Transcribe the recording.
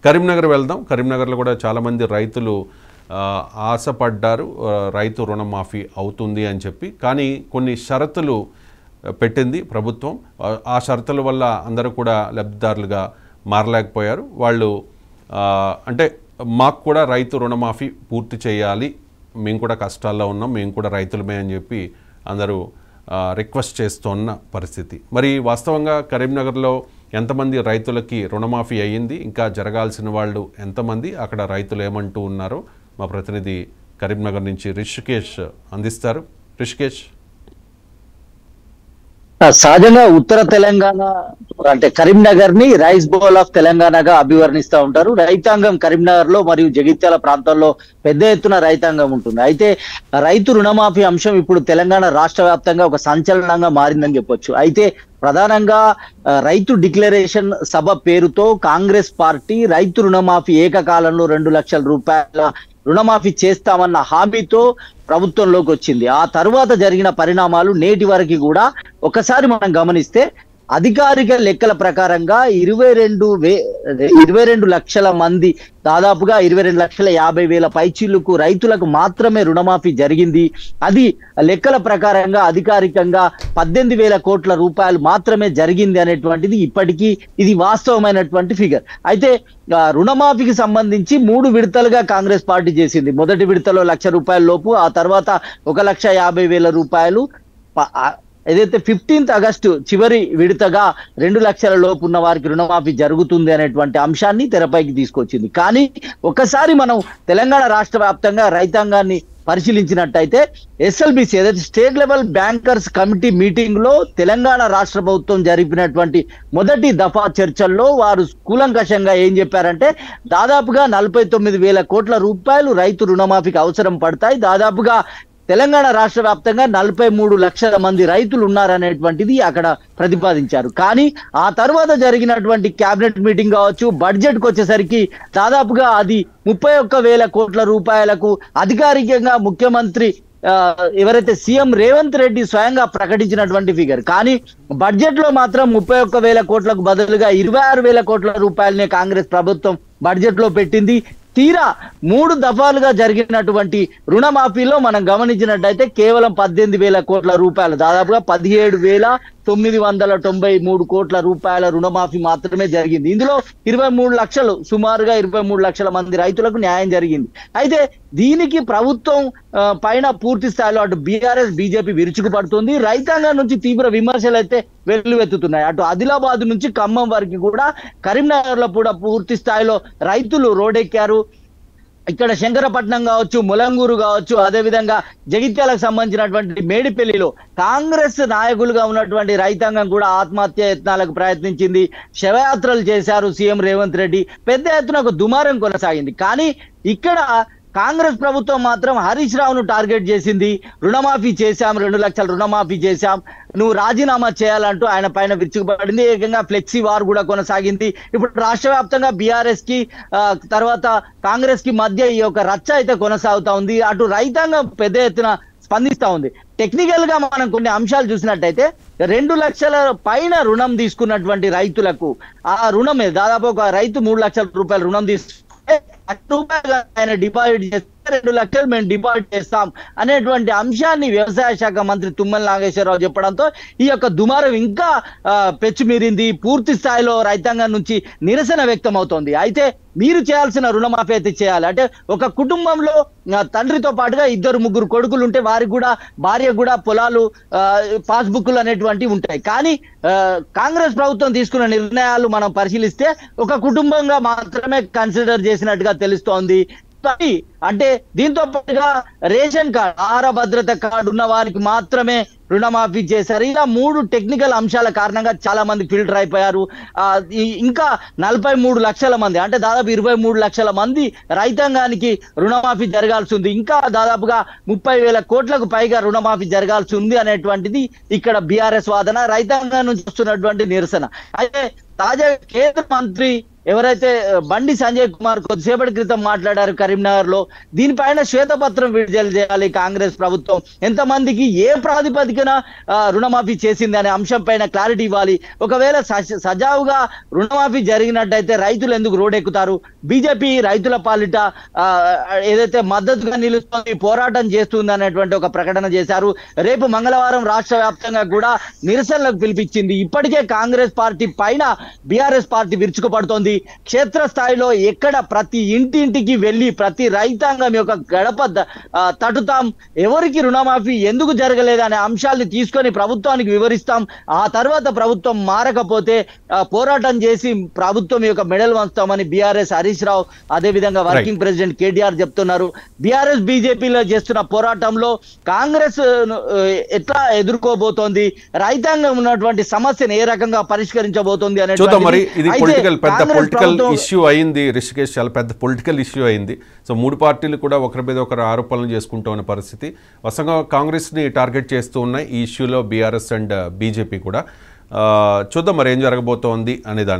కరీంనగర్ వెళ్దాం. కరీంనగర్లో కూడా చాలామంది రైతులు ఆశపడ్డారు రైతు రుణమాఫీ అవుతుంది అని చెప్పి. కానీ కొన్ని షరతులు పెట్టింది ప్రభుత్వం. ఆ షరతుల వల్ల అందరూ కూడా లబ్ధిదారులుగా మారలేకపోయారు. వాళ్ళు అంటే మాకు కూడా రైతు రుణమాఫీ పూర్తి చేయాలి, మేము కూడా కష్టాల్లో ఉన్నాం, మేము కూడా రైతులమే అని చెప్పి అందరూ రిక్వెస్ట్ చేస్తున్న పరిస్థితి. మరి వాస్తవంగా కరీంనగర్లో ఎంతమంది రైతులకి రుణమాఫీ అయ్యింది, ఇంకా జరగాల్సిన వాళ్ళు ఎంతమంది, అక్కడ రైతులు ఏమంటూ ఉన్నారో మా ప్రతినిధి కరీంనగర్ నుంచి రిషికేష్ అందిస్తారు. రిషికేష్, సహజంగా ఉత్తర తెలంగాణ అంటే కరీంనగర్ ని రైస్ బౌల్ ఆఫ్ తెలంగాణగా అభివర్ణిస్తూ ఉంటారు. రైతాంగం కరీంనగర్ లో మరియు జగిత్యాల ప్రాంతాల్లో పెద్ద ఎత్తున రైతాంగం ఉంటుంది. అయితే రైతు రుణమాఫీ అంశం ఇప్పుడు తెలంగాణ రాష్ట్ర వ్యాప్తంగా ఒక సంచలనంగా మారిందని చెప్పొచ్చు. అయితే ప్రధానంగా రైతు డిక్లరేషన్ సభ పేరుతో కాంగ్రెస్ పార్టీ రైతు రుణమాఫీ ఏకకాలంలో 2 లక్షల రూపాయల రుణమాఫీ చేస్తామన్న హామీతో ప్రభుత్వంలోకి వచ్చింది. ఆ తర్వాత జరిగిన పరిణామాలు నేటి వరకు కూడా ఒకసారి మనం గమనిస్తే అధికారిక లెక్కల ప్రకారంగా 22 లక్షల మంది, దాదాపుగా 22,50,000 పైచీలకు రైతులకు మాత్రమే రుణమాఫీ జరిగింది. అది లెక్కల ప్రకారంగా అధికారికంగా 18,000 కోట్ల రూపాయలు మాత్రమే జరిగింది అనేటువంటిది ఇప్పటికీ ఇది వాస్తవమైనటువంటి ఫిగర్. అయితే రుణమాఫీకి సంబంధించి 3 విడతలుగా కాంగ్రెస్ పార్టీ చేసింది. మొదటి విడతలో 1,00,000 రూపాయల లోపు, ఆ తర్వాత 1,50,000 రూపాయలు, ఏదైతే 15 ఆగస్టు చివరి విడతగా 2 లక్షల లోపు ఉన్న వారికి రుణమాఫీ జరుగుతుంది అనేటువంటి అంశాన్ని తెరపైకి తీసుకొచ్చింది. కానీ ఒకసారి మనం తెలంగాణ రాష్ట్ర వ్యాప్తంగా రైతాంగాన్ని పరిశీలించినట్టయితే SLBC ఏదైతే state level bankers committee meeting లో తెలంగాణ రాష్ట్ర ప్రభుత్వం జరిపినటువంటి మొదటి దఫా చర్చల్లో వారు కూలంకషంగా ఏం చెప్పారంటే దాదాపుగా 49,000 కోట్ల రూపాయలు రైతు రుణమాఫీకి అవసరం పడతాయి. దాదాపుగా తెలంగాణ రాష్ట్ర వ్యాప్తంగా 43 లక్షల మంది రైతులు ఉన్నారనేటువంటిది అక్కడ ప్రతిపాదించారు. కానీ ఆ తర్వాత జరిగినటువంటి కేబినెట్ మీటింగ్ కావచ్చు, బడ్జెట్ కు వచ్చేసరికి దాదాపుగా అది 31,000 కోట్ల రూపాయలకు అధికారికంగా ముఖ్యమంత్రి ఎవరైతే సీఎం రేవంత్ రెడ్డి స్వయంగా ప్రకటించినటువంటి ఫిగర్. కానీ బడ్జెట్ లో మాత్రం 31,000 కోట్లకు బదులుగా 26,000 కోట్ల రూపాయలనే కాంగ్రెస్ ప్రభుత్వం బడ్జెట్ లో పెట్టింది. తీరా 3 దఫాలుగా జరిగినటువంటి రుణమాఫీలో మనం గమనించినట్టయితే కేవలం 18,000 కోట్ల రూపాయలు, దాదాపుగా 17,993 కోట్ల రూపాయల రుణమాఫీ మాత్రమే జరిగింది. ఇందులో 23 లక్షలు, సుమారుగా 23 లక్షల మంది రైతులకు న్యాయం జరిగింది. అయితే దీనికి ప్రభుత్వం పైన పూర్తి స్థాయిలో అటు బీఆర్ఎస్ బీజేపీ విరుచుకుపడుతుంది. రైతాంగం నుంచి తీవ్ర విమర్శలు అయితే వెల్లువెత్తుతున్నాయి. అటు ఆదిలాబాద్ నుంచి ఖమ్మం వరకు కూడా, కరీంనగర్ లో కూడా పూర్తి స్థాయిలో రైతులు రోడ్డెక్కారు. ఇక్కడ శంకరపట్నం కావచ్చు, ములంగూరు కావచ్చు, అదేవిధంగా జగిత్యాలకు సంబంధించినటువంటి మేడిపల్లిలో కాంగ్రెస్ నాయకులుగా ఉన్నటువంటి రైతాంగం కూడా ఆత్మహత్య యత్నాలకు ప్రయత్నించింది. శవయాత్రలు చేశారు సీఎం రేవంత్ రెడ్డి. పెద్ద ఎత్తున ఒక దుమారం కొనసాగింది. కానీ ఇక్కడ కాంగ్రెస్ ప్రభుత్వం మాత్రం హరీష్ రావును టార్గెట్ చేసింది. రుణమాఫీ చేశాం, 2 లక్షల రుణమాఫీ చేశాం, నువ్వు రాజీనామా చేయాలంటూ ఆయన పైన విరుచుకుపడింది. ఏకంగా ఫ్లెక్సీ వార్ కూడా కొనసాగింది. ఇప్పుడు రాష్ట్ర వ్యాప్తంగా బీఆర్ఎస్ కి తర్వాత కాంగ్రెస్ కి మధ్య ఈ యొక్క రచ్చ అయితే కొనసాగుతా ఉంది. అటు రైతాంగం పెద్ద ఎత్తున స్పందిస్తా ఉంది. టెక్నికల్ గా మనం కొన్ని అంశాలు చూసినట్టయితే 2 లక్షల పైన రుణం తీసుకున్నటువంటి రైతులకు ఆ రుణమే దాదాపు ఒక రైతు 3 లక్షల రూపాయల రుణం తీసుకుంటే రూపాయలు ఆయన డిపాజిట్ చేస్తే 2 లక్షలు మేము డిపాజిట్ చేస్తాం అనేటువంటి అంశాన్ని వ్యవసాయ శాఖ మంత్రి తుమ్మల నాగేశ్వరరావు చెప్పడంతో ఈ యొక్క దుమారం ఇంకా పెచ్చుమీరింది. పూర్తి స్థాయిలో రైతాంగం నుంచి నిరసన వ్యక్తం అవుతోంది. అయితే మీరు చేయాల్సిన రుణమాఫీ అయితే చేయాలి. అంటే ఒక కుటుంబంలో తండ్రితో పాటుగా 2-3 కొడుకులు ఉంటే వారికి కూడా, భార్య కూడా పొలాలు, పాస్బుక్లు అనేటువంటివి ఉంటాయి. కానీ కాంగ్రెస్ ప్రభుత్వం తీసుకున్న నిర్ణయాలు మనం పరిశీలిస్తే ఒక కుటుంబంగా మాత్రమే కన్సిడర్ చేసినట్టుగా తెలుస్తోంది. అంటే దీంతో పాటుగా రేషన్ కార్డు, ఆహార భద్రత కార్డు ఉన్న వారికి మాత్రమే రుణమాఫీ చేశారు. ఇలా 3 టెక్నికల్ అంశాల కారణంగా చాలా మంది ఫిల్టర్ అయిపోయారు. ఇంకా 43 లక్షల మంది, అంటే దాదాపు 23 లక్షల మంది రైతాంగానికి రుణమాఫీ జరగాల్సి ఉంది. ఇంకా దాదాపుగా 30,000 కోట్లకు పైగా రుణమాఫీ జరగాల్సి ఉంది అనేటువంటిది ఇక్కడ బీఆర్ఎస్ వాదన, రైతాంగం నుంచి వస్తున్నటువంటి నిరసన. అయితే తాజాగా కేంద్ర మంత్రి ఎవరైతే బండి సంజయ్ కుమార్ కొద్దిసేపటి క్రితం మాట్లాడారు కరీంనగర్ లో, దీనిపైన శ్వేతపత్రం విడుదల చేయాలి కాంగ్రెస్ ప్రభుత్వం. ఎంతమందికి ఏ ప్రాతిపదికన రుణమాఫీ చేసింది అనే అంశం పైన క్లారిటీ ఇవ్వాలి. ఒకవేళ సజావుగా రుణమాఫీ జరిగినట్టయితే రైతులు ఎందుకు రోడ్డెక్కుతారు? బీజేపీ రైతుల పాలిట ఏదైతే మద్దతుగా నిలుస్తుంది, పోరాటం చేస్తుంది అనేటువంటి ఒక ప్రకటన చేశారు. రేపు మంగళవారం రాష్ట్ర వ్యాప్తంగా కూడా నిరసనలకు పిలిపించింది. ఇప్పటికే కాంగ్రెస్ పార్టీ పైన బీఆర్ఎస్ పార్టీ విరుచుకుపడుతోంది. క్షేత్రస్థాయిలో ఎక్కడ ప్రతి ఇంటింటికి వెళ్ళి ప్రతి రైతాంగం యొక్క గడప తటుతాం, ఎవరికి రుణమాఫీ ఎందుకు జరగలేదనే అంశాన్ని తీసుకొని ప్రభుత్వానికి వివరిస్తాం. ఆ తర్వాత ప్రభుత్వం మారకపోతే పోరాటం చేసి ప్రభుత్వం యొక్క మెడల్ వంచుతామని బీఆర్ఎస్ హరీష్ రావు అదేవిధంగా వర్కింగ్ ప్రెసిడెంట్ కేటీఆర్ చెప్తున్నారు. బీఆర్ఎస్ బీజేపీలో చేస్తున్న పోరాటంలో కాంగ్రెస్ ఎట్లా ఎదుర్కోబోతోంది, రైతాంగం ఉన్నటువంటి సమస్యను ఏ రకంగా పరిష్కరించబోతోంది అనే పెద్ద పొలిటికల్ ఇష్యూ అయింది. రిషికేష్ చాలా పెద్ద పొలిటికల్ ఇష్యూ అయింది. సో మూడు పార్టీలు కూడా ఒకరి మీద ఒకరు ఆరోపణలు చేసుకుంటూ ఉన్న పరిస్థితి. వరుసగా కాంగ్రెస్ని టార్గెట్ చేస్తూ ఉన్నాయి ఈ ఇష్యూలో బీఆర్ఎస్ అండ్ బీజేపీ కూడా. చూద్దాం మరి ఏం జరగబోతోంది అనే దాన్ని.